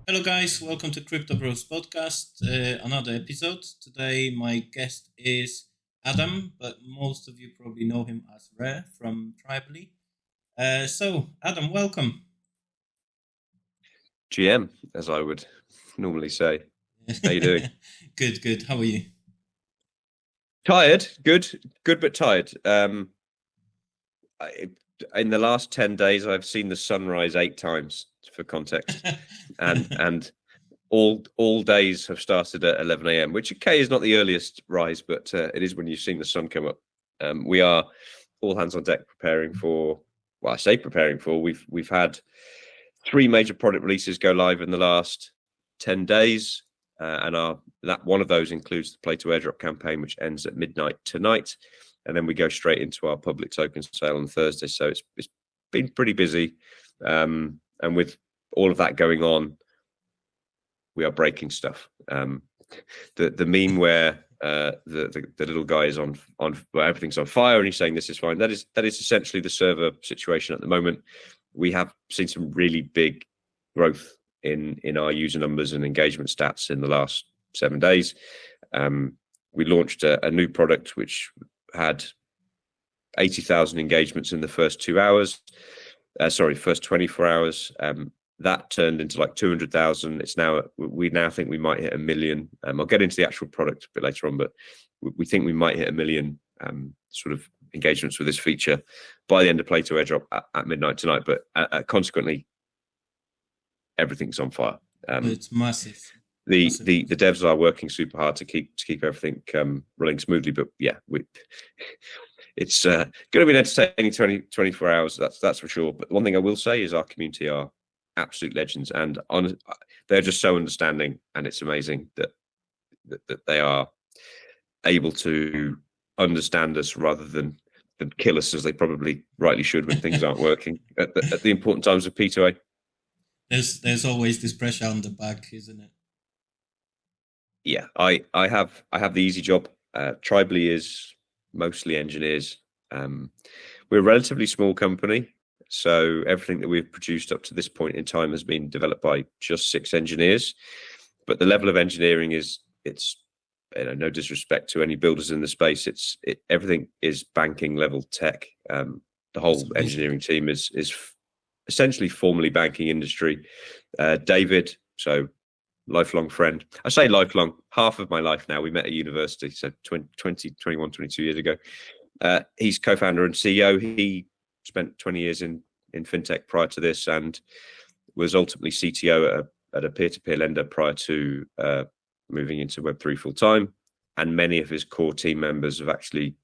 Hello, guys. Welcome to Crypto Bros podcast. Another episode. Today, my guest is Adam, but most of you probably know him as Rare from Tribally. Adam, welcome. GM, as I would normally say. How you doing? Good, good. How are you? Tired, good, but tired. In the last 10 days, I've seen the sunrise 8 times, for context, and all days have started at 11 a.m., which okay is not the earliest rise, but it is when you've seen the sun come up. We are all hands on deck preparing for. Well, I say preparing for. We've had 3 major product releases go live in the last 10 days. And that one of those includes the Play to Airdrop campaign, which ends at midnight tonight, and then we go straight into our public token sale on Thursday. So it's been pretty busy, and with all of that going on, we are breaking stuff. The meme where the little guy is on where everything's on fire and he's saying this is fine. That is essentially the server situation at the moment. We have seen some really big growth in our user numbers and engagement stats in the last 7 days. We launched a new product which had 80,000 engagements in the first 2 hours. First 24 hours. That turned into like 200,000. We now think we might hit 1 million. I'll get into the actual product a bit later on, but we think we might hit 1 million sort of engagements with this feature by the end of Play to Airdrop at midnight tonight. But consequently, everything's on fire. It's massive. The devs are working super hard to keep everything running smoothly. But yeah, it's going to be an entertaining 24 hours. That's for sure. But one thing I will say is our community are absolute legends, and they're just so understanding, and it's amazing that they are able to understand us rather than kill us, as they probably rightly should when things aren't working at the important times of P2A. There's always this pressure on the back, isn't it? Yeah, I have the easy job. Tribally is mostly engineers. We're a relatively small company, so everything that we've produced up to this point in time has been developed by just 6 engineers. But the level of engineering it's no disrespect to any builders in the space. Everything is banking level tech. The whole engineering team is essentially formerly banking industry. David, so lifelong friend. I say lifelong, half of my life now. We met at university, so 22 years ago. He's co-founder and CEO. He spent 20 years in fintech prior to this, and was ultimately CTO at a peer-to-peer lender prior to moving into Web3 full time. And many of his core team members have actually,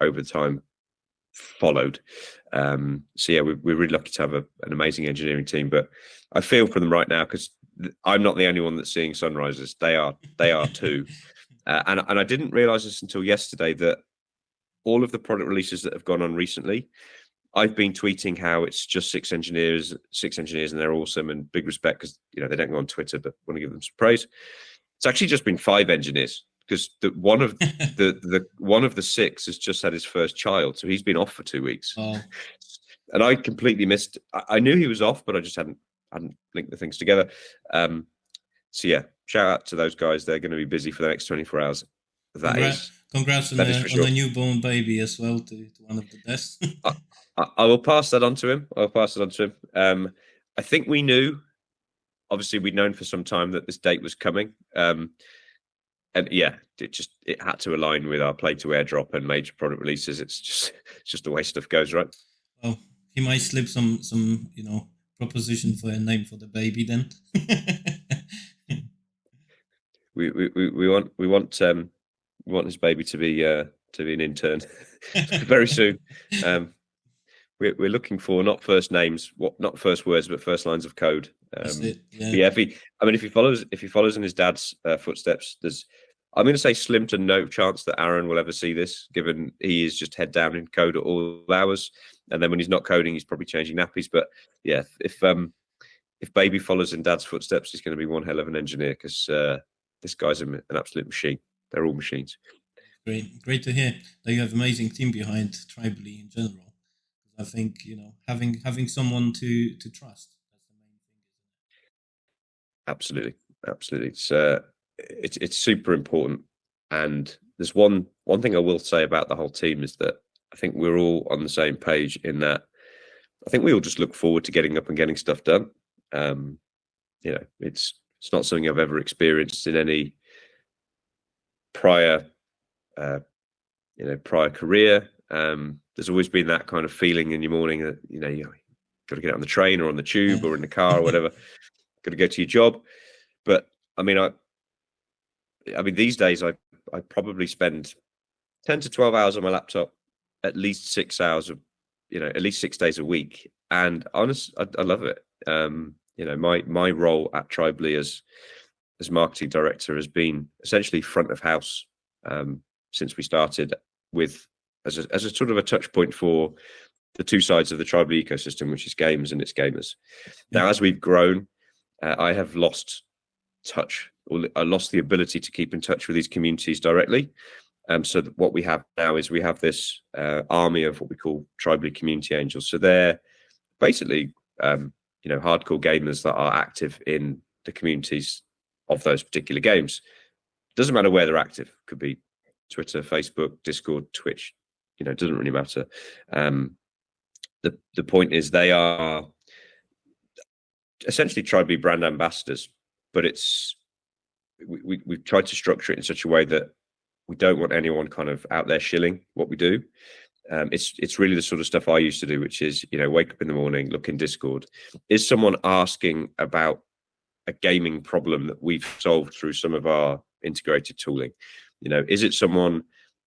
over time, followed. So yeah, we're really lucky to have an amazing engineering team. But I feel for them right now because I'm not the only one that's seeing sunrises. They are too. And I didn't realize this until yesterday, that all of the product releases that have gone on recently, I've been tweeting how it's just six engineers, and they're awesome, and big respect because they don't go on Twitter, but want to give them some praise. It's actually just been 5 engineers, because one of the 6 has just had his first child, so he's been off for 2 weeks. Oh. And I completely missed. I knew he was off, but I just hadn't linked the things together. So yeah, shout out to those guys. They're going to be busy for the next 24 hours. Congrats on the newborn baby as well to one of the best. I will pass that on to him. I think we knew. Obviously, we'd known for some time that this date was coming. And yeah, it had to align with our Play to Airdrop and major product releases. It's just the way stuff goes, right? Well, he might slip some proposition for a name for the baby then. we want his baby to be an intern very soon. We're looking for not first names, not first words, but first lines of code. That's it. Yeah. Yeah, if he follows in his dad's footsteps, I'm going to say slim to no chance that Aaron will ever see this, given he is just head down in code at all hours, and then when he's not coding, he's probably changing nappies. But yeah, if baby follows in dad's footsteps, he's going to be one hell of an engineer, because this guy's an absolute machine. They're all machines. Great to hear that you have an amazing team behind Tribally in general. I think having someone to trust, that's the main thing, Absolutely. It's super important. And there's one thing I will say about the whole team is that I think we're all on the same page in that I think we all just look forward to getting up and getting stuff done. It's not something I've ever experienced in any prior career. There's always been that kind of feeling in your morning that you got to get on the train or on the tube or in the car or whatever, got to go to your job. But I mean these days I probably spend 10 to 12 hours on my laptop, at least 6 hours at least 6 days a week. And honestly, I love it. My role at Tribally as marketing director has been essentially front of house since we started, with as a sort of a touch point for the two sides of the Tribally ecosystem, which is games and its gamers. Now, as we've grown, I have lost touch, or I lost the ability to keep in touch with these communities directly. So what we have now is we have this army of what we call Tribally community angels. So they're basically hardcore gamers that are active in the communities of those particular games. Doesn't matter where they're active. Could be Twitter, Facebook, Discord, Twitch. It doesn't really matter. The point is they are essentially Tribally brand ambassadors, but we've tried to structure it in such a way that we don't want anyone kind of out there shilling what we do. It's really the sort of stuff I used to do, which is, wake up in the morning, look in Discord. Is someone asking about a gaming problem that we've solved through some of our integrated tooling? Is it someone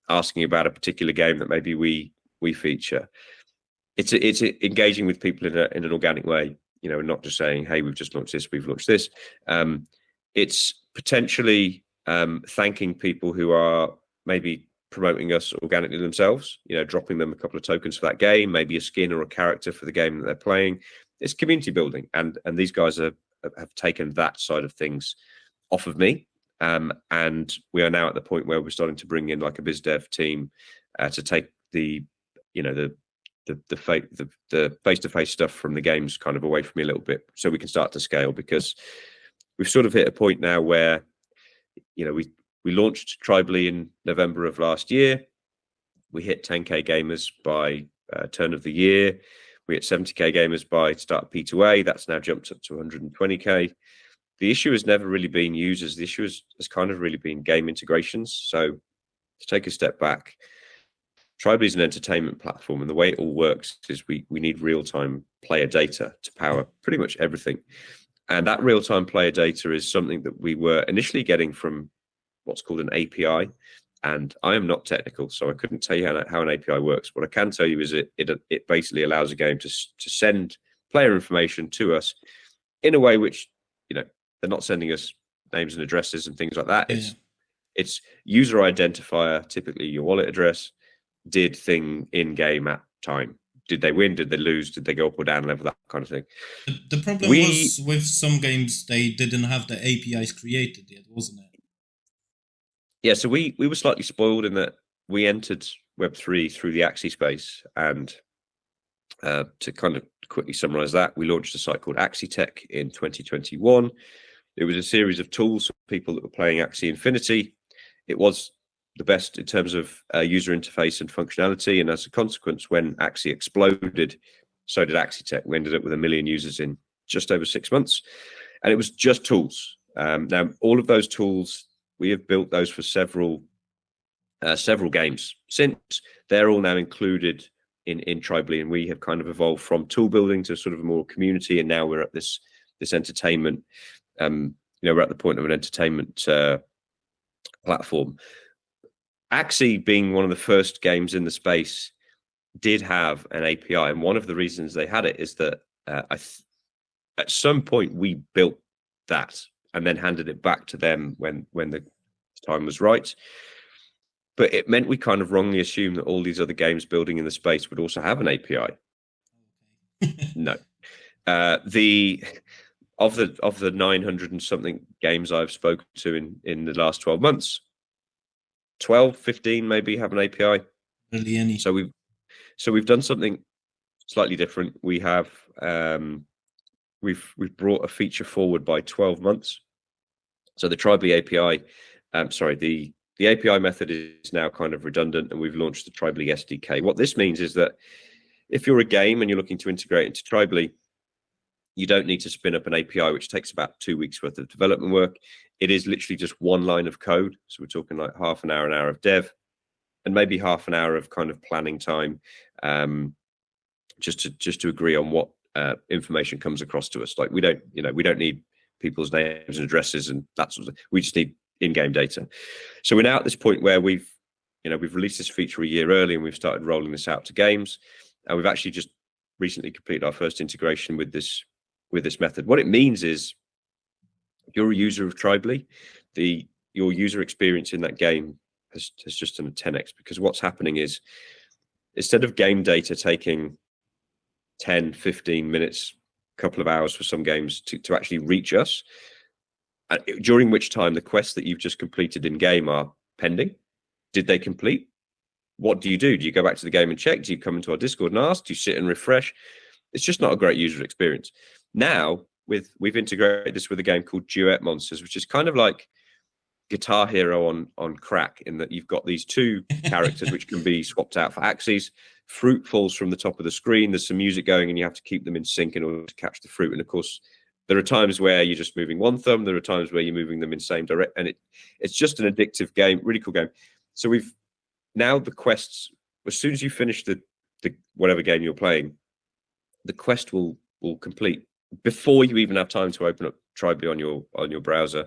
asking about a particular game that maybe we feature? It's engaging with people in an organic way, not just saying, hey, we've just launched this, we've launched this. It's potentially thanking people who are maybe promoting us organically themselves, dropping them a couple of tokens for that game, maybe a skin or a character for the game that they're playing. It's community building, and these guys have taken that side of things off of me, and we are now at the point where we're starting to bring in like a biz dev team to take the face-to-face stuff from the games kind of away from me a little bit, so we can start to scale, because we've sort of hit a point now where we launched Tribally in November of last year. We hit 10k gamers by turn of the year. We hit 70k gamers by start of P2A. That's now jumped up to 120k. The issue has never really been users. The issue has kind of really been game integrations. So to take a step back, Tribally is an entertainment platform, and the way it all works is we need real-time player data to power pretty much everything. And that real-time player data is something that we were initially getting from what's called an API. And I am not technical, so I couldn't tell you how an API works. What I can tell you is it basically allows a game to send player information to us in a way which, they're not sending us names and addresses and things like that. Yeah. It's user identifier, typically your wallet address, did thing in game at time. Did they win? Did they lose? Did they go up or down level? That kind of thing. The problem was with some games, they didn't have the APIs created yet, wasn't it? Yeah, so we were slightly spoiled in that we entered Web3 through the Axie space. And to kind of quickly summarize that, we launched a site called Axie Tech in 2021. It was a series of tools for people that were playing Axie Infinity. It was the best in terms of user interface and functionality. And as a consequence, when Axie exploded, so did Axie Tech. We ended up with 1 million users in just over 6 months. And it was just tools. Now, all of those tools, we have built those for several games since. They're all now included in Tribally, and we have kind of evolved from tool building to sort of a more community. And now we're at this entertainment. We're at the point of an entertainment platform. Axie, being one of the first games in the space, did have an API, and one of the reasons they had it is that at some point we built that and then handed it back to them when the time was right. But it meant we kind of wrongly assumed that all these other games building in the space would also have an API. No. Of the 900 and something games I've spoken to in the last 12 months, 12, 15 maybe have an API. Really any. So we've done something slightly different. We have we've brought a feature forward by 12 months. So the Tribely API, the API method is now kind of redundant, and we've launched the Tribely SDK. What this means is that if you're a game and you're looking to integrate into Tribely, you don't need to spin up an API, which takes about 2 weeks worth of development work. It is literally just one line of code. So we're talking like half an hour of dev, and maybe half an hour of kind of planning time, just to agree on what information comes across to us. Like we don't need people's names and addresses and that sort of thing. We just need in-game data. So we're now at this point where we've released this feature a year early, and we've started rolling this out to games, and we've actually just recently completed our first integration with this method. What it means is, if you're a user of Tribely, your user experience in that game has just done a 10x, because what's happening is, instead of game data taking 10, 15 minutes, a couple of hours for some games to actually reach us, during which time the quests that you've just completed in game are pending. Did they complete? What do? Do you go back to the game and check? Do you come into our Discord and ask? Do you sit and refresh? It's just not a great user experience. Now, we've integrated this with a game called Duet Monsters, which is kind of like Guitar Hero on crack, in that you've got these two characters which can be swapped out for axes. Fruit falls from the top of the screen. There's some music going, and you have to keep them in sync in order to catch the fruit. And of course, there are times where you're just moving one thumb. There are times where you're moving them in the same direction, and it's just an addictive game, really cool game. So we've now, the quests, as soon as you finish the whatever game you're playing, the quest will complete before you even have time to open up Tribely on your browser.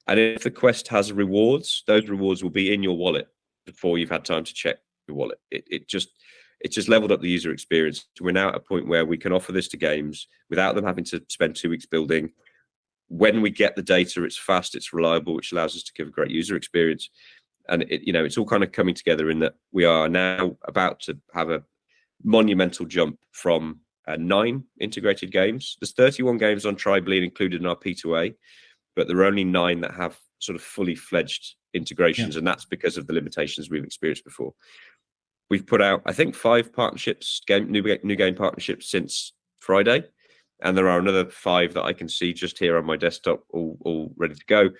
And if the quest has rewards, those rewards will be in your wallet before you've had time to check your wallet. It just leveled up the user experience. We're now at a point where we can offer this to games without them having to spend 2 weeks building. When we get the data, it's fast, it's reliable, which allows us to give a great user experience. And it's all kind of coming together in that we are now about to have a monumental jump from 9 integrated games. There's 31 games on Tribely included in our P2A, but there are only 9 that have sort of fully fledged integrations, and that's because of the limitations we've experienced before. We've put out, I think, 5 partnerships, new game partnerships since Friday, and there are another 5 that I can see just here on my desktop, all ready to go.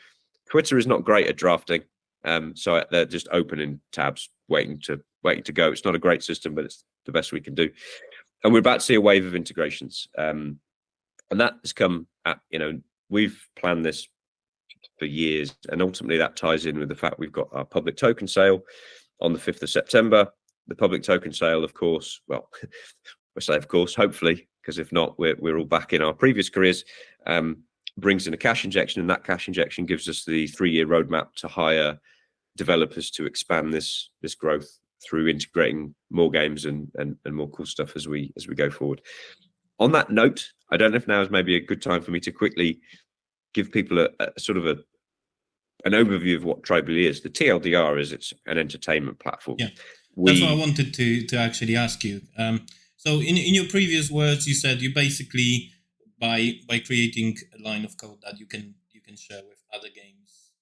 Twitter is not great at drafting, so they're just open in tabs, waiting to go. It's not a great system, but it's the best we can do. And we're about to see a wave of integrations, and that has come at, we've planned this for years, and ultimately that ties in with the fact we've got our public token sale on the 5th of September. The public token sale, of course, well, I say of course, hopefully, because if not, we're all back in our previous careers, brings in a cash injection, and that cash injection gives us the 3-year roadmap to hire developers to expand this growth through integrating more games and more cool stuff as we go forward. On that note, I don't know if now is maybe a good time for me to quickly give people a sort of an overview of what Tribely is. The TLDR is it's an entertainment platform. Yeah, that's what I wanted to actually ask you. So in your previous words, you said you basically by creating a line of code that you can share with other games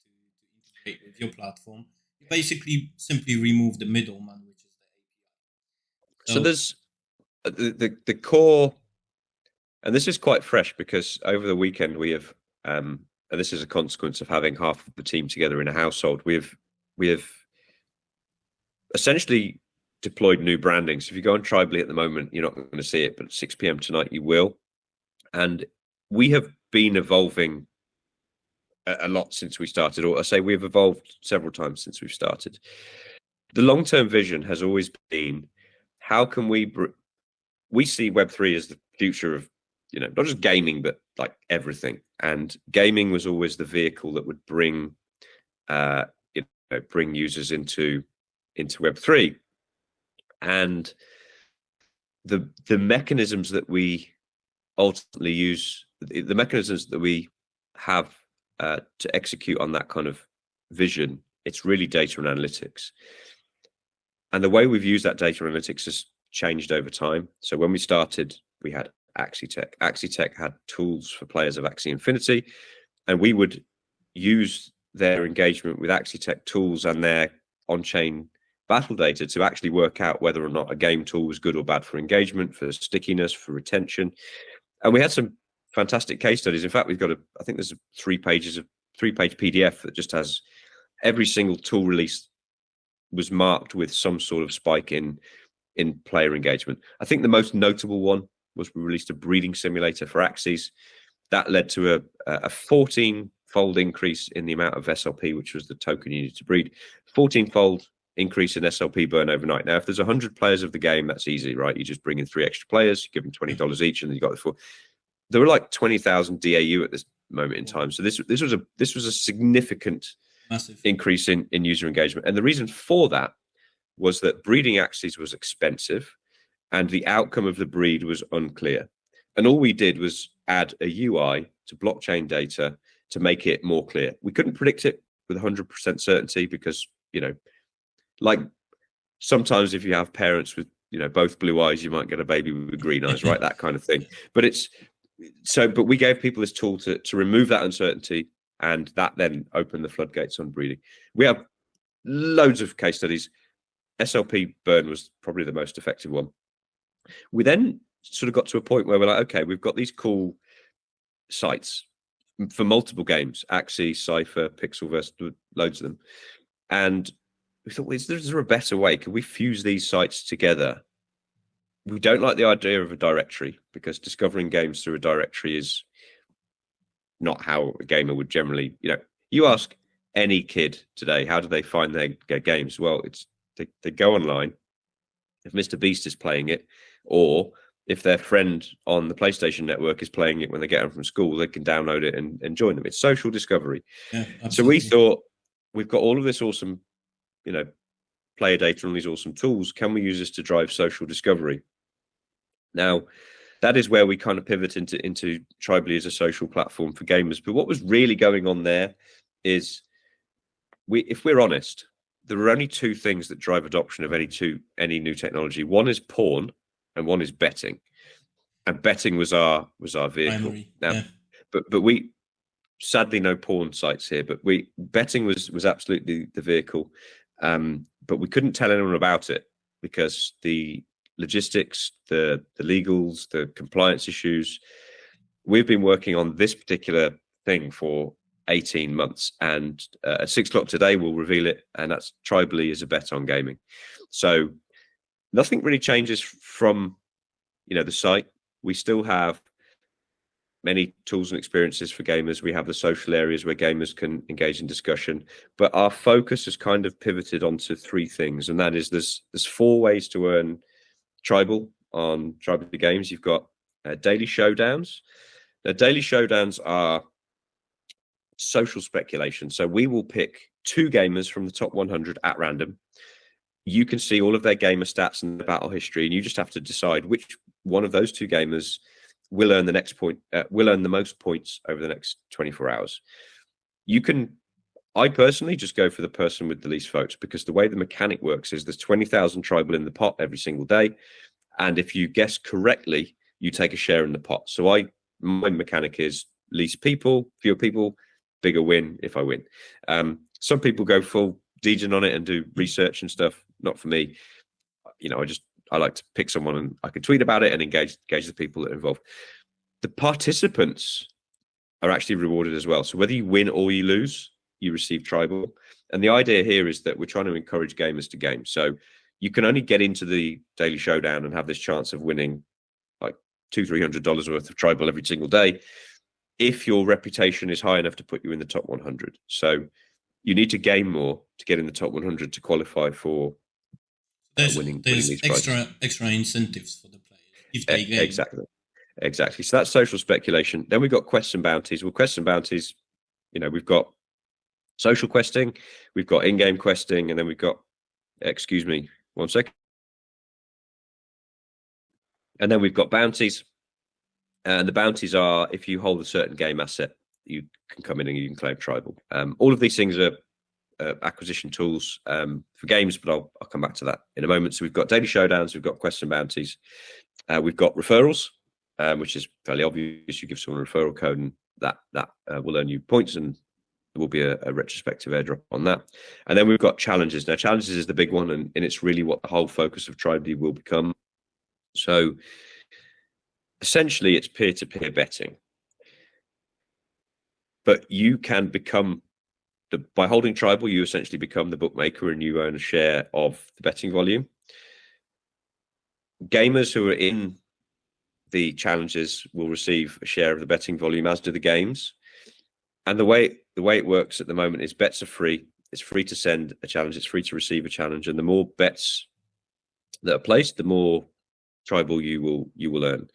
to integrate with your platform, you basically simply remove the middleman, which is the API. So there's the core, and this is quite fresh because over the weekend we have, and this is a consequence of having half of the team together in a household. We have essentially deployed new branding. So if you go on Tribely at the moment, you're not going to see it, but at 6 p.m. tonight you will. And we have been evolving a lot since we started, or I say we've evolved several times since we've started. The long-term vision has always been, how can we see Web3 as the future of, not just gaming, but like everything. And gaming was always the vehicle that would bring users into Web3. And the mechanisms that we ultimately use, the mechanisms that we have to execute on that kind of vision, it's really data and analytics. And the way we've used that data analytics has changed over time. So when we started, we had AxiTech. AxiTech had tools for players of Axie Infinity, and we would use their engagement with AxiTech tools and their on-chain battle data to actually work out whether or not a game tool was good or bad for engagement, for stickiness, for retention. And we had some fantastic case studies. In fact, we've got I think there's 3-page PDF that just has every single tool release was marked with some sort of spike in player engagement. I think the most notable one was we released a breeding simulator for Axes. That led to a 14-fold increase in the amount of SLP, which was the token you needed to breed. 14-fold increase in SLP burn overnight. Now, if there's 100 players of the game, that's easy, right? You just bring in 3 extra players, you give them $20 each, and then you got the 4. There were like 20,000 DAU at this moment in time. So this was a significant massive increase in user engagement. And the reason for that was that breeding Axes was expensive and the outcome of the breed was unclear. And all we did was add a UI to blockchain data to make it more clear. We couldn't predict it with 100% certainty because, like sometimes if you have parents with, both blue eyes, you might get a baby with green eyes, right? That kind of thing. But we gave people this tool to remove that uncertainty, and that then opened the floodgates on breeding. We have loads of case studies. SLP burn was probably the most effective one. We then sort of got to a point where we're like, okay, we've got these cool sites for multiple games, Axie, Cypher, Pixelverse, loads of them. And we thought, is there a better way? Can we fuse these sites together? We don't like the idea of a directory because discovering games through a directory is not how a gamer would generally, you ask any kid today, how do they find their games? Well, they go online. If Mr. Beast is playing it, or if their friend on the PlayStation Network is playing it when they get home from school, they can download it and join them. It's social discovery. Yeah, so we thought, we've got all of this awesome, player data and these awesome tools. Can we use this to drive social discovery? Now, that is where we kind of pivot into Tribally as a social platform for gamers. But what was really going on there is, if we're honest, there are only 2 things that drive adoption of any new technology. One is porn, and one is betting. And betting was our vehicle. Now, yeah. But we sadly no porn sites here. But betting was absolutely the vehicle. But we couldn't tell anyone about it because the logistics, the legals, the compliance issues. We've been working on this particular thing for 18 months, and at 6:00 today we'll reveal it, and that's Tribally as a bet on gaming. So nothing really changes from the site. We still have many tools and experiences for gamers. We have the social areas where gamers can engage in discussion, but our focus has kind of pivoted onto 3 things, and that is there's 4 ways to earn Tribal on Tribally Games. You've got daily showdowns. Now, daily showdowns are social speculation. So we will pick 2 gamers from the top 100 at random. You can see all of their gamer stats and the battle history, and you just have to decide which one of those 2 gamers will earn the most points over the next 24 hours. I personally just go for the person with the least votes, because the way the mechanic works is there's 20,000 Tribal in the pot every single day, and if you guess correctly, you take a share in the pot. So my mechanic is least people, fewer people, bigger win if I win. Some people go full degen on it and do research and stuff. Not for me. I like to pick someone and I can tweet about it and engage the people that are involved. The participants are actually rewarded as well. So whether you win or you lose, you receive Tribal. And the idea here is that we're trying to encourage gamers to game. So you can only get into the daily showdown and have this chance of winning like $200-300 worth of Tribal every single day if your reputation is high enough to put you in the top 100. So you need to game more to get in the top 100 to qualify for winning these prizes. Extra incentives for the players if they game. Exactly. So that's social speculation. Then we've got quests and bounties. Well, quests and bounties, we've got social questing, we've got in-game questing, and then we've got, excuse me, 1 second. And then we've got bounties. And the bounties are, if you hold a certain game asset, you can come in and you can claim Tribal. All of these things are acquisition tools for games, but I'll come back to that in a moment. So we've got daily showdowns, we've got quests and bounties, we've got referrals, which is fairly obvious. You give someone a referral code, and that will earn you points, and there will be a retrospective airdrop on that. And then we've got challenges. Now, challenges is the big one, and it's really what the whole focus of Tribally will become. So essentially, it's peer-to-peer betting. But you can become by holding Tribal, you essentially become the bookmaker and you own a share of the betting volume. Gamers who are in the challenges will receive a share of the betting volume, as do the games. And the way it works at the moment is bets are free. It's free to send a challenge. It's free to receive a challenge. And the more bets that are placed, the more Tribal you will earn.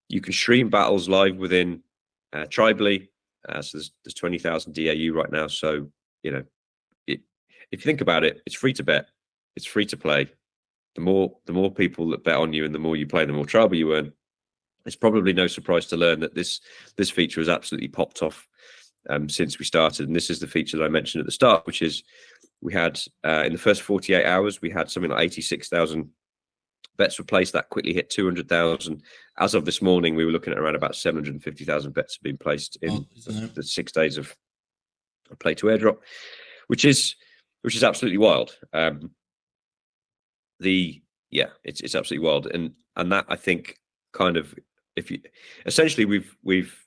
You can stream battles live within Tribally. So there's 20,000 DAU right now. So, you know, if you think about it, it's free to bet. It's free to play. The more people that bet on you and the more you play, the more Tribal you earn. It's probably no surprise to learn that this feature has absolutely popped off since we started. And this is the feature that I mentioned at the start, which is we had in the first 48 hours, we had something like 86,000 bets were placed. That quickly hit 200,000. As of this morning, we were looking at around about 750,000 bets have been placed in the 6 days of play to airdrop, which is absolutely wild. It's absolutely wild, and that I think kind of essentially we've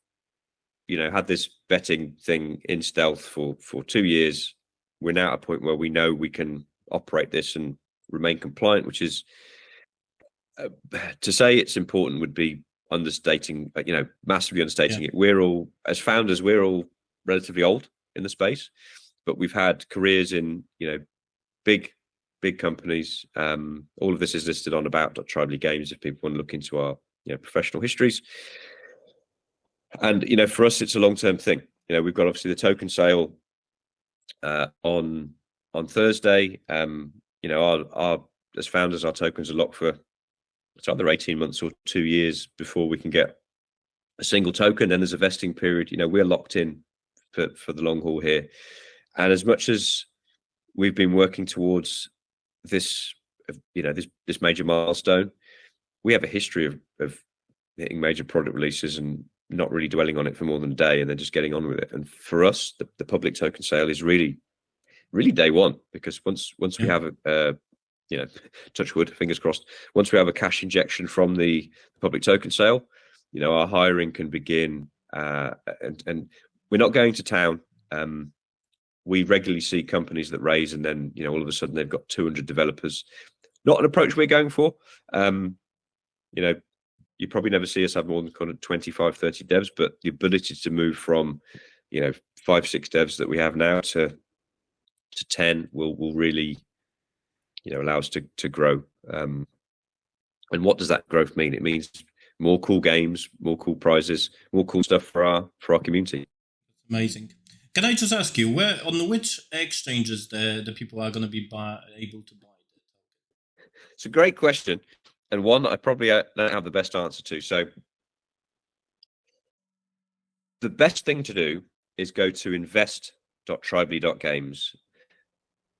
had this betting thing in stealth for 2 years. We're now at a point where we know we can operate this and remain compliant, which is to say it's important would be understating, massively understating it. We're all, as founders, we're all relatively old in the space, but we've had careers in, big companies. All of this is listed on about.tribally games if people want to look into our, professional histories. And, for us, it's a long-term thing. We've got obviously the token sale on Thursday. Our as founders, our tokens are locked for it's either 18 months or 2 years before we can get a single token. Then there's a vesting period. We're locked in for the long haul here. And as much as we've been working towards this, this major milestone, we have a history of hitting major product releases and not really dwelling on it for more than a day and then just getting on with it. And for us, the public token sale is really, really day one, because once we have touch wood, fingers crossed, once we have a cash injection from the public token sale, our hiring can begin, and we're not going to town. We regularly see companies that raise and then, all of a sudden they've got 200 developers. Not an approach we're going for. You probably never see us have more than kind of 25, 30 devs, but the ability to move from, 5, 6 devs that we have now to 10 will really, allow us to grow. And what does that growth mean? It means more cool games, more cool prizes, more cool stuff for our community. Amazing. Can I just ask you, which exchanges the people are going to be able to buy the token? It's a great question, and one that I probably don't have the best answer to. So the best thing to do is go to invest.tribally.games,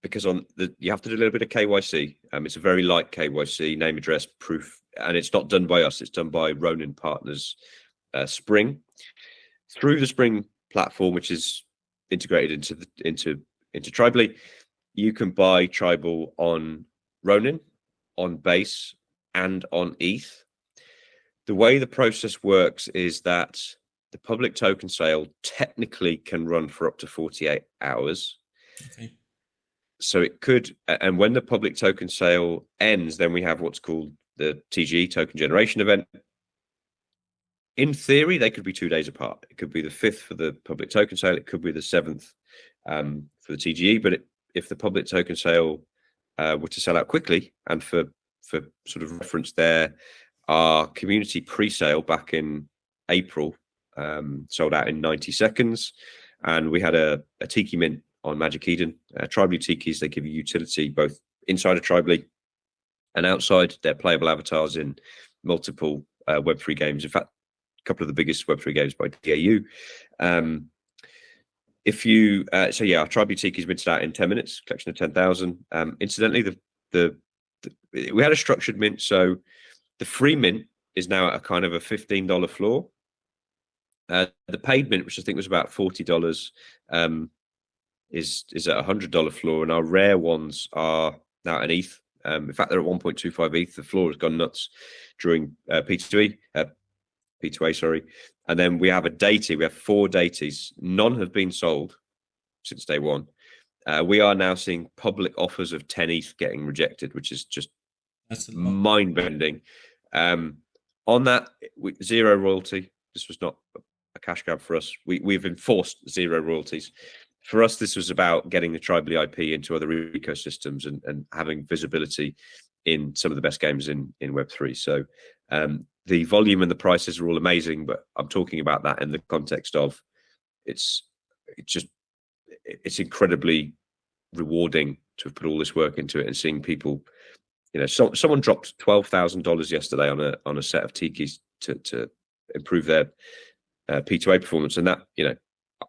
because you have to do a little bit of KYC. It's a very light KYC, name, address, proof, and it's not done by us. It's done by Ronin Partners, Spring, through the Spring platform, which is integrated into Tribally. You can buy Tribal on Ronin, on Base, and on ETH. The way the process works is that the public token sale technically can run for up to 48 hours. Okay. So it could, and when the public token sale ends, then we have what's called the TGE, token generation event. In theory, they could be 2 days apart. It could be the 5th for the public token sale. It could be the 7th for the TGE. But if the public token sale were to sell out quickly, and for sort of reference there, our community pre-sale back in April sold out in 90 seconds. And we had a Tiki mint on Magic Eden. Tribally Tikis, they give you utility both inside of Tribally and outside. They're playable avatars in multiple Web3 games. In fact, a couple of the biggest Web3 games by DAU. Our Tribally Tikis minted out in 10 minutes, collection of 10,000. Incidentally, we had a structured mint, so the free mint is now at a kind of a $15 floor. The paid mint, which I think was about $40, is at a $100 floor, and our rare ones are now an ETH. In fact, they're at 1.25 ETH. The floor has gone nuts during P2E. P2A, sorry. And then we have a deity. We have 4 deities. None have been sold since day one. We are now seeing public offers of 10 ETH getting rejected, which is just mind-bending. On that, 0 royalty. This was not a cash grab for us. We've enforced 0 royalties. For us, this was about getting the Tribally IP into other ecosystems and having visibility in some of the best games in Web3. So the volume and the prices are all amazing, but I'm talking about that in the context of it's incredibly rewarding to have put all this work into it and seeing people. Someone dropped $12,000 yesterday on a set of tikis to improve their P2A performance, and that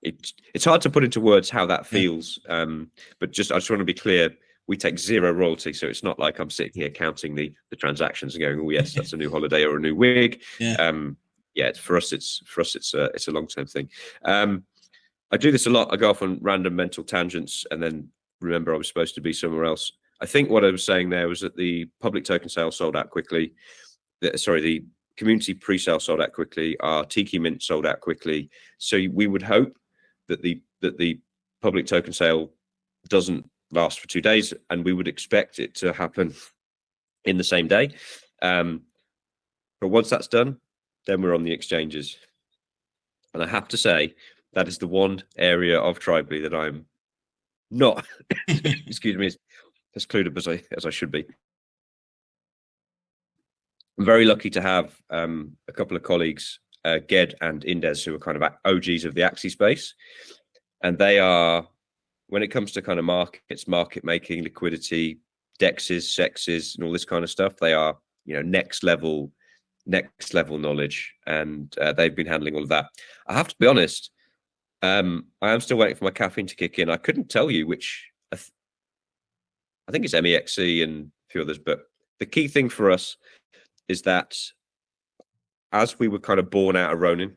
it's hard to put into words how that feels. But I just want to be clear: we take 0 royalty, so it's not like I'm sitting here counting the transactions and going, "Oh yes, that's a new holiday or a new wig." For us, it's a long-term thing. I do this a lot. I go off on random mental tangents and then remember I was supposed to be somewhere else. I think what I was saying there was that the public token sale sold out quickly. The community pre-sale sold out quickly. Our Tiki Mint sold out quickly. So we would hope that the public token sale doesn't last for 2 days, and we would expect it to happen in the same day. But once that's done, then we're on the exchanges. And I have to say, that is the one area of Tribally that I'm not, excuse me, as clued up as I should be. I'm very lucky to have a couple of colleagues, Ged and Indes, who are kind of OGs of the Axie space. And they are, when it comes to kind of markets, market making, liquidity, dexes, sexes, and all this kind of stuff, they are, next level knowledge. And they've been handling all of that. I have to be honest, I am still waiting for my caffeine to kick in. I couldn't tell you which, I think it's MEXC and a few others, but the key thing for us is that as we were kind of born out of Ronin,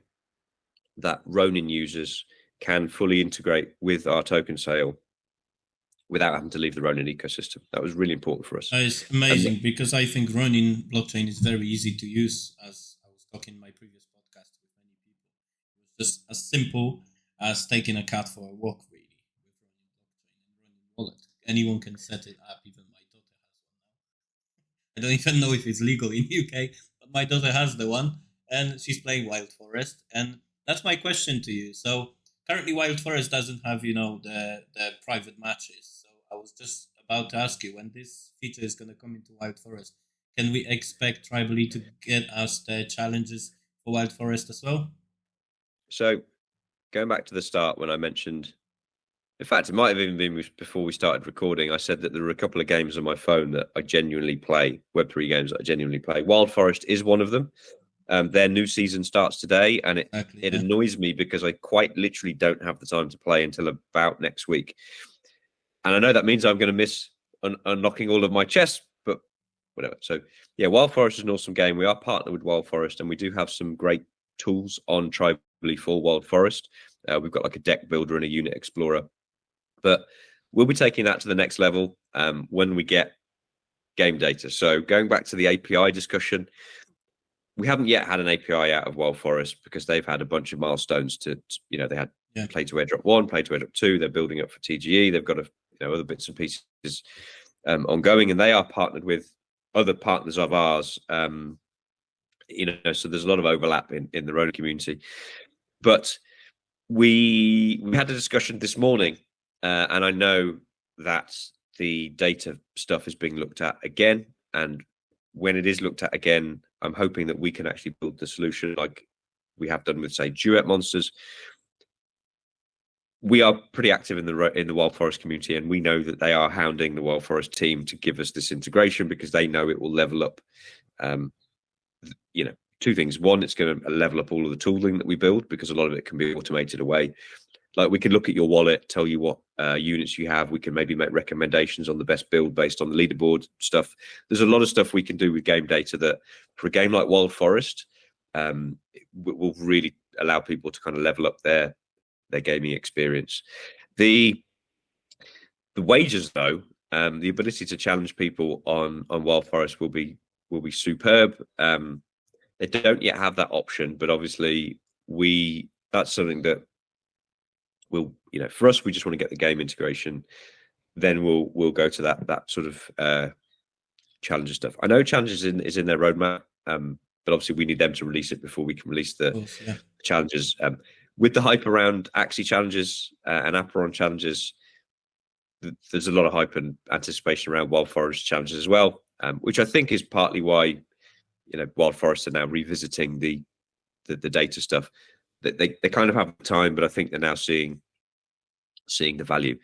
that Ronin users can fully integrate with our token sale without having to leave the Ronin ecosystem. That was really important for us. It's amazing because I think Ronin blockchain is very easy to use, as I was talking in my previous podcast with many people. It was just as simple as taking a cat for a walk, really, with Ronin blockchain and Ronin wallet. Anyone can set it up, even my daughter has one now. I don't even know if it's legal in UK, but my daughter has the one, and she's playing Wild Forest. And that's my question to you. So currently Wild Forest doesn't have, the private matches. So I was just about to ask you, when this feature is going to come into Wild Forest, can we expect Tribally to get us the challenges for Wild Forest as well? So going back to the start when I mentioned, in fact, it might have even been before we started recording, I said that there are a couple of games on my phone that I genuinely play, Web3 games that I genuinely play. Wild Forest is one of them. Their new season starts today, and it annoys me because I quite literally don't have the time to play until about next week. And I know that means I'm going to miss unlocking all of my chests, but whatever. So yeah, Wild Forest is an awesome game. We are partnered with Wild Forest, and we do have some great tools on Tribally for Wild Forest. We've got like a deck builder and a unit explorer, but we'll be taking that to the next level when we get game data. So going back to the API discussion, we haven't yet had an API out of Wild Forest because they've had a bunch of milestones to, they had play to airdrop 1, play to airdrop 2. They're building up for TGE. They've got other bits and pieces ongoing, and they are partnered with other partners of ours. So there's a lot of overlap in the Ronin community. But we had a discussion this morning, and I know that the data stuff is being looked at again. And when it is looked at again, I'm hoping that we can actually build the solution like we have done with, say, Duet Monsters. We are pretty active in the Wild Forest community, and we know that they are hounding the Wild Forest team to give us this integration because they know it will level up. Two things. One, it's going to level up all of the tooling that we build because a lot of it can be automated away. Like we can look at your wallet, tell you what units you have. We can maybe make recommendations on the best build based on the leaderboard stuff. There's a lot of stuff we can do with game data that for a game like Wild Forest will really allow people to kind of level up their gaming experience. The wages, though, the ability to challenge people on Wild Forest will be superb. They don't yet have that option, but obviously that's something that we'll, for us, we just want to get the game integration. Then we'll go to that sort of Challenger stuff. I know Challenger's is in their roadmap, but obviously we need them to release it before we can release the Challengers. With the hype around Axie Challengers and Aperon Challengers, there's a lot of hype and anticipation around Wild Forest Challengers as well, which I think is partly why Wild Forest are now revisiting the data stuff. That they kind of have time, but I think they're now seeing the value.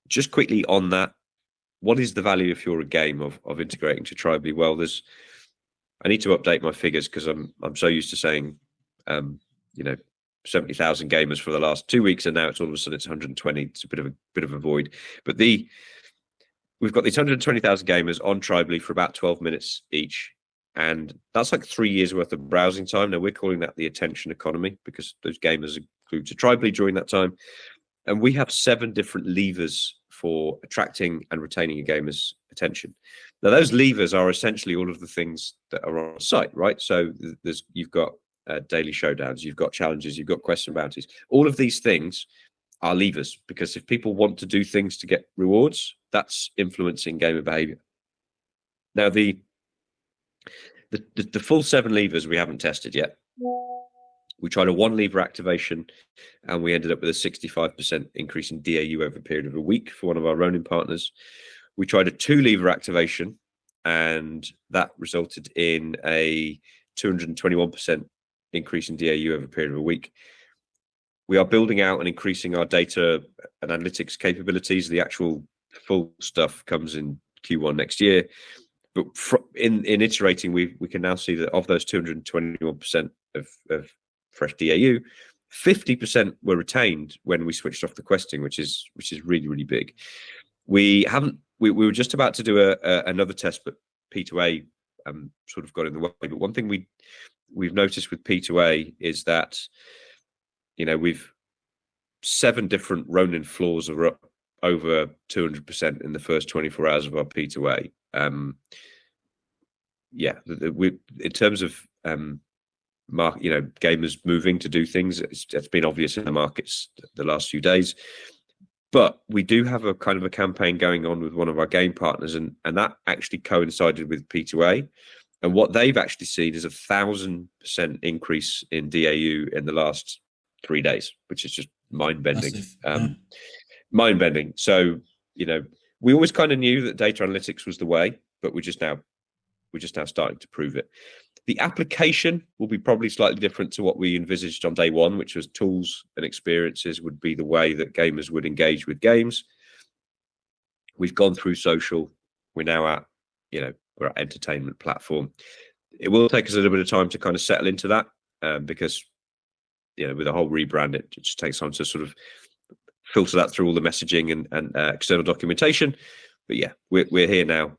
Just quickly on that, what is the value if you're a game of integrating to Tribally? Well, I need to update my figures because I'm so used to saying 70,000 gamers for the last 2 weeks, and now it's all of a sudden it's 120. It's a bit of a void. But we've got these 120,000 gamers on Tribally for about 12 minutes each, and that's like 3 years worth of browsing time. Now we're calling that the attention economy because those gamers are glued to Tribally during that time, and we have 7 different levers for attracting and retaining a gamer's attention. Now those levers are essentially all of the things that are on site, right? So you've got daily showdowns, you've got challenges, you've got question bounties. All of these things are levers because if people want to do things to get rewards, that's influencing gamer behavior. Now the full 7 levers we haven't tested yet. We tried a 1 lever activation and we ended up with a 65% increase in DAU over a period of a week for one of our Ronin partners. We tried a 2 lever activation and that resulted in a 221% increase in DAU over a period of a week. We are building out and increasing our data and analytics capabilities. The actual full stuff comes in Q1 next year. But in iterating, we can now see that of those 221% of fresh DAU, 50% were retained when we switched off the questing, which is really, really big. We were just about to do another test, but P2A sort of got in the way. But one thing we've noticed with P2A is that we've 7 different Ronin floors are up over 200% in the first 24 hours of our P2A. In terms of gamers moving to do things, it's been obvious in the markets the last few days. But we do have a kind of a campaign going on with one of our game partners, and that actually coincided with P2A. And what they've actually seen is 1,000% increase in DAU in the last 3 days, which is just mind-bending. Mind-bending. So, we always kind of knew that data analytics was the way, but we're just now starting to prove it. The application will be probably slightly different to what we envisaged on day one, which was tools and experiences would be the way that gamers would engage with games. We've gone through social. We're now at, we're at entertainment platform. It will take us a little bit of time to kind of settle into that because, with the whole rebrand, it just takes time to sort of filter that through all the messaging and external documentation. But yeah, we're here now.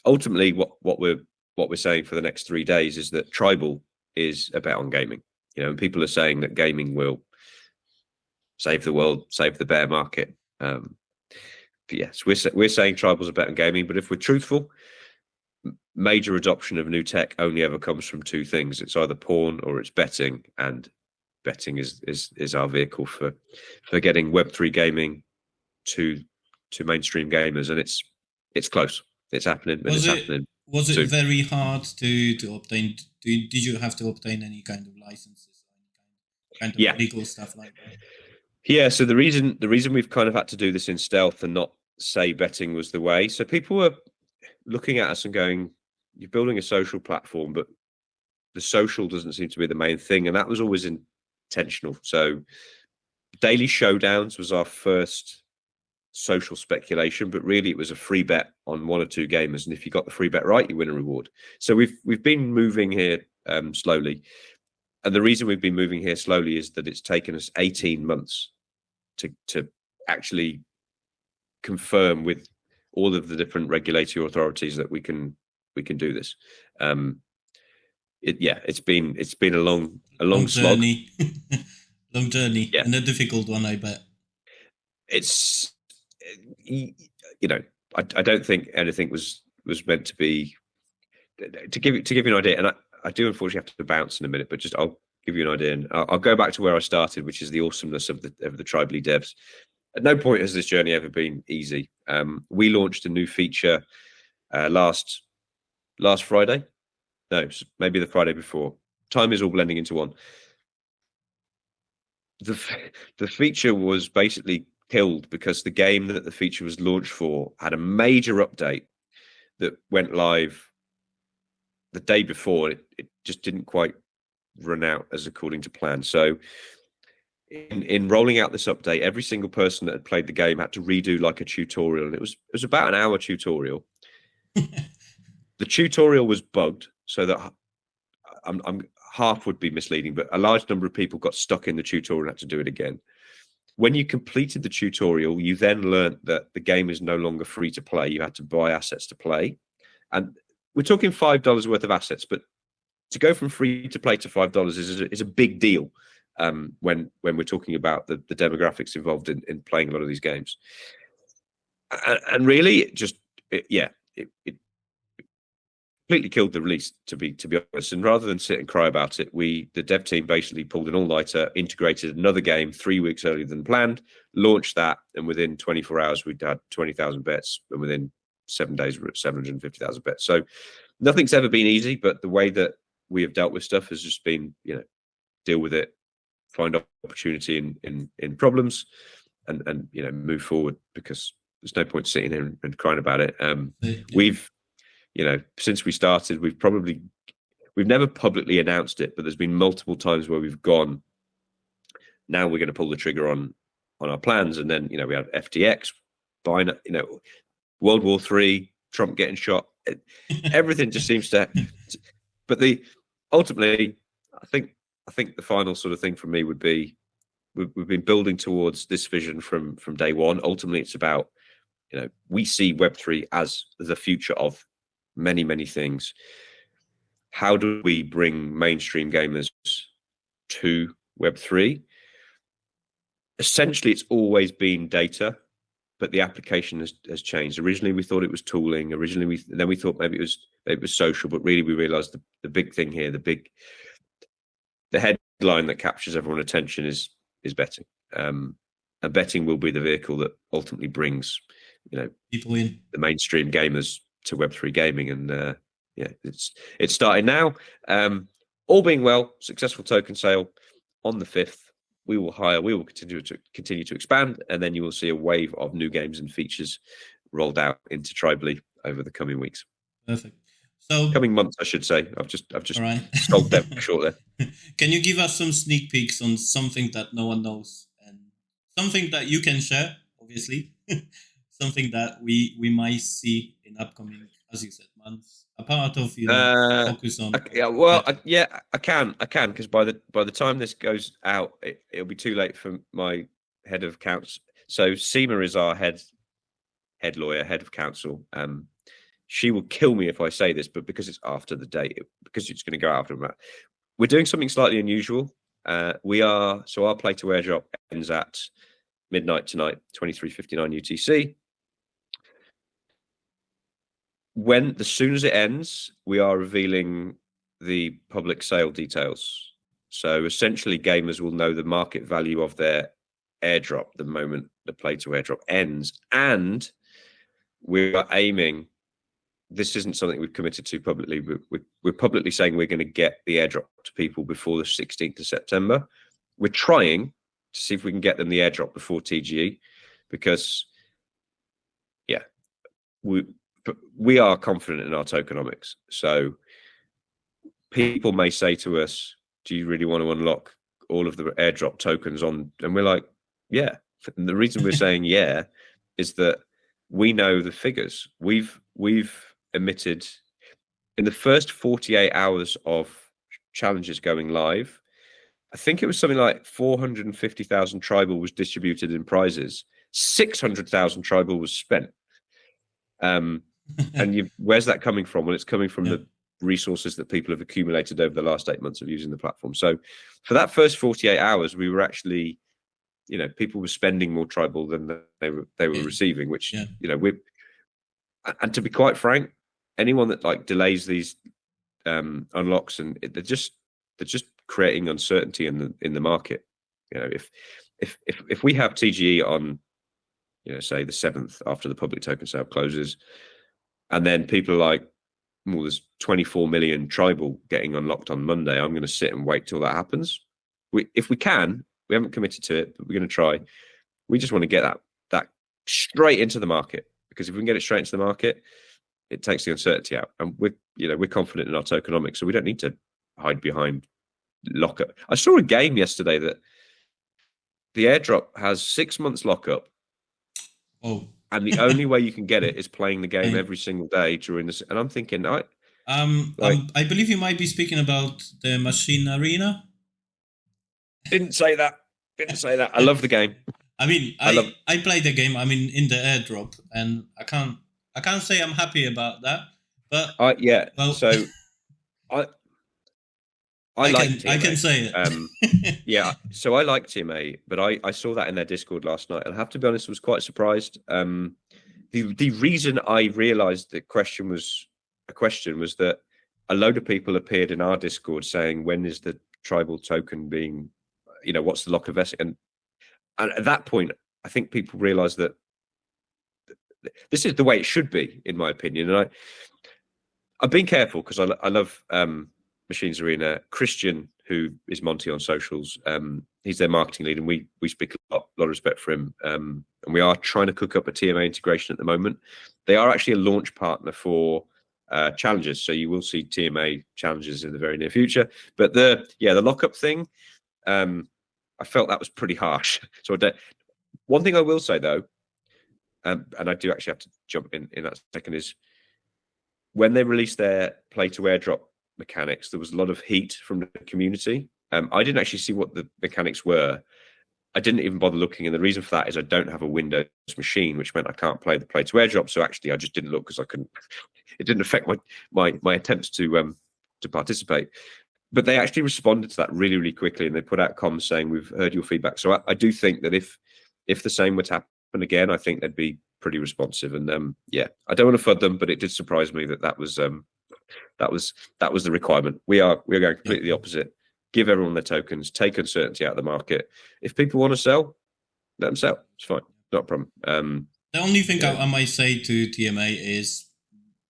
Ultimately, what we're saying for the next 3 days is that Tribal is a bet on gaming. And people are saying that gaming will save the world, save the bear market. But yes, we're saying Tribal's a bet on gaming. But if we're truthful, major adoption of new tech only ever comes from 2 things. It's either porn or it's betting, and betting is our vehicle for getting Web3 gaming to mainstream gamers, and it's close. It's happening, but it's happening. Was it very hard to obtain? Did you have to obtain any kind of licenses or any kind of legal stuff like that? Yeah. So the reason we've kind of had to do this in stealth and not say betting was the way. So people were looking at us and going, "You're building a social platform, but the social doesn't seem to be the main thing," and that was always intentional. So daily showdowns was our first social speculation, but really it was a free bet on 1 or 2 gamers, and if you got the free bet right, you win a reward. So we've been moving here slowly, and the reason we've been moving here slowly is that it's taken us 18 months to actually confirm with all of the different regulatory authorities that we can do this. It's been a long slog. Journey. Long journey, and a difficult one, I bet. It's I don't think anything was meant to be. To give you an idea, and I do unfortunately have to bounce in a minute, but just I'll give you an idea, and I'll go back to where I started, which is the awesomeness of the Tribally devs. At no point has this journey ever been easy. We launched a new feature last Friday. No, maybe the Friday before. Time is all blending into one. The feature was basically killed because the game that the feature was launched for had a major update that went live the day before. It just didn't quite run out as according to plan. So in rolling out this update, every single person that had played the game had to redo like a tutorial, and it was about an hour tutorial. The tutorial was bugged, so that I'm half would be misleading, but a large number of people got stuck in the tutorial and had to do it again. When you completed the tutorial, you then learned that the game is no longer free to play. You had to buy assets to play, and we're talking $5 worth of assets, but to go from free to play to $5 is a big deal when we're talking about the demographics involved in playing a lot of these games. And really, it completely killed the release, to be honest. And rather than sit and cry about it, the dev team basically pulled an all-nighter, integrated another game 3 weeks earlier than planned, launched that, and within 24 hours we'd had 20,000 bets, and within 7 days we're at 750,000 bets. So nothing's ever been easy, but the way that we have dealt with stuff has just been, deal with it, find opportunity in problems, and move forward, because there's no point sitting here and crying about it. We've, since we started, we've never publicly announced it, but there's been multiple times where we've gone, now we're going to pull the trigger on our plans. And then, we had FTX buying, World War III, Trump getting shot. Everything just seems to, but ultimately, I think the final sort of thing for me would be, we've been building towards this vision from day one. Ultimately, it's about, we see Web3 as the future of many, many things. How do we bring mainstream gamers to Web3? Essentially, it's always been data, but the application has changed. Originally, we thought it was tooling. Then we thought maybe it was social, but really we realized the big thing here, the headline that captures everyone's attention is betting. And betting will be the vehicle that ultimately brings, people in, the mainstream gamers to Web3 gaming. And it's starting now. All being well, successful token sale on the 5th. We will continue to expand, and then you will see a wave of new games and features rolled out into Tribally over the coming weeks. Perfect. So coming months, I should say. I've just right. sold them short there. Can you give us some sneak peeks on something that no one knows, and something that you can share, obviously, something that we might see in upcoming, as you said, months? A part of focus on. I can, because by the time this goes out, it'll be too late for my head of counsel. So Seema is our head lawyer, head of counsel. She will kill me if I say this, but because it's after the date, because it's going to go out after that, we're doing something slightly unusual. Our play to airdrop ends at midnight tonight, 23:59 UTC. As soon as it ends, we are revealing the public sale details. So essentially, gamers will know the market value of their airdrop the moment the play to airdrop ends. And we are aiming, this isn't something we've committed to publicly, but we're publicly saying we're going to get the airdrop to people before the 16th of September. We're trying to see if we can get them the airdrop before TGE, because, we are confident in our tokenomics. So people may say to us, do you really want to unlock all of the airdrop tokens on? And we're like, yeah. And the reason we're saying yeah is that we know the figures. We've emitted, in the first 48 hours of challenges going live, I think it was something like 450,000 tribal was distributed in prizes. 600,000 tribal was spent. And where's that coming from? Well, it's coming from the resources that people have accumulated over the last 8 months of using the platform. So for that first 48 hours, we were actually, people were spending more tribal than they were receiving, which, and to be quite frank, anyone that delays these unlocks, and they're just creating uncertainty in the market. If we have TGE on, say the 7th after the public token sale closes, and then people are like, well, there's 24 million tribal getting unlocked on Monday, I'm going to sit and wait till that happens. If we can, we haven't committed to it, but we're going to try. We just want to get that straight into the market, because if we can get it straight into the market, it takes the uncertainty out, and we're confident in our tokenomics, so we don't need to hide behind lockup. I saw a game yesterday that the airdrop has 6 months lockup. Oh. And the only way you can get it is playing the game every single day during this. And I'm thinking, I believe you might be speaking about the Machine Arena. Didn't say that. I love the game. I mean, I played the game. I mean, in the airdrop, and I can't say I'm happy about that. But so I like TMA. I can say it. Yeah, so I like TMA, but I saw that in their Discord last night, and I have to be honest, I was quite surprised. The reason I realised the question was a question was that a load of people appeared in our Discord saying, when is the tribal token being, what's the lock of vesting? And at that point, I think people realised that this is the way it should be, in my opinion. And I've been careful, because I love Machines Arena. Christian, who is Monty on socials, he's their marketing lead, and we speak a lot of respect for him. And we are trying to cook up a TMA integration at the moment. They are actually a launch partner for challenges, so you will see TMA challenges in the very near future. But the lockup thing, I felt that was pretty harsh. So one thing I will say though, and I do actually have to jump in that second, is when they released their play to airdrop mechanics, there was a lot of heat from the community. I didn't actually see what the mechanics were. I didn't even bother looking, and the reason for that is I don't have a Windows machine, which meant I can't play the play to airdrop. So actually, I just didn't look, because I couldn't. It didn't affect my attempts to participate. But they actually responded to that really, really quickly, and they put out comms saying, we've heard your feedback. So I do think that if the same were to happen again, I think they'd be pretty responsive. And I don't want to FUD them, but it did surprise me that was the requirement. We are going completely the opposite. Give everyone their tokens, take uncertainty out of the market. If people want to sell, let them sell. It's fine, not a problem. The only thing I might say to TMA is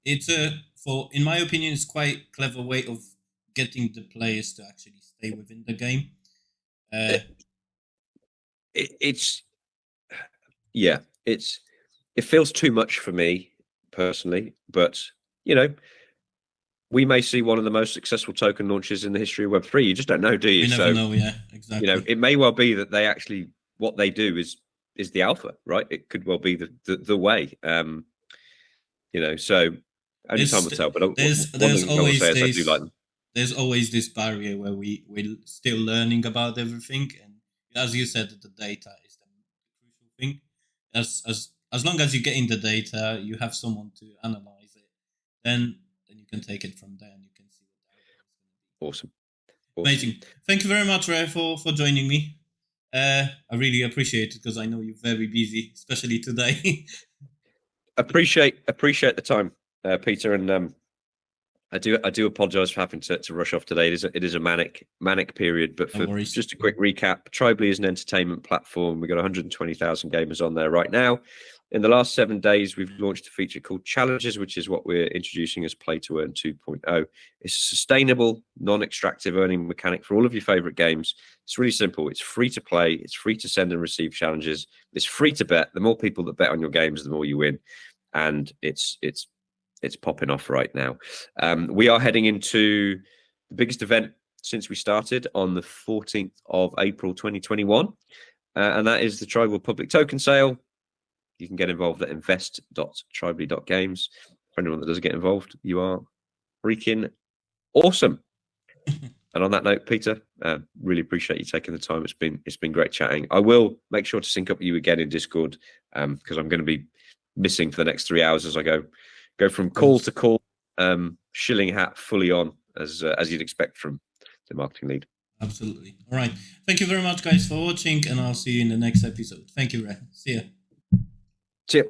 in my opinion, it's quite a clever way of getting the players to actually stay within the game. It feels too much for me personally, but we may see one of the most successful token launches in the history of Web3. You just don't know, do you? You never know, yeah, exactly. It may well be that they actually, what they do is the alpha, right? It could well be the way. So only time will tell. But there's always this barrier where we're still learning about everything, and as you said, the data is the crucial thing. As long as you get in the data, you have someone to analyze it, then you can take it from there, and you can see what the outcome is going to be. Awesome. Amazing. Thank you very much, Ray, for joining me. I really appreciate it, because I know you're very busy, especially today. appreciate the time, Peter, and I do apologize for having to rush off today. It is a manic period, but for just a quick recap, Tribally is an entertainment platform. We've got 120,000 gamers on there right now. In the last 7 days, we've launched a feature called Challenges, which is what we're introducing as Play to Earn 2.0. It's a sustainable, non-extractive earning mechanic for all of your favorite games. It's really simple. It's free to play. It's free to send and receive challenges. It's free to bet. The more people that bet on your games, the more you win. And it's popping off right now. We are heading into the biggest event since we started on the 14th of April 2021, and that is the Tribal Public Token Sale. You can get involved at invest.tribally.games. For anyone that doesn't get involved, you are freaking awesome. And on that note, Peter, really appreciate you taking the time. It's been great chatting. I will make sure to sync up with you again in Discord, because I'm going to be missing for the next 3 hours as I go from call to call, shilling hat fully on, as you'd expect from the marketing lead. Absolutely. All right. Thank you very much, guys, for watching, and I'll see you in the next episode. Thank you, Ray. See ya. See ya.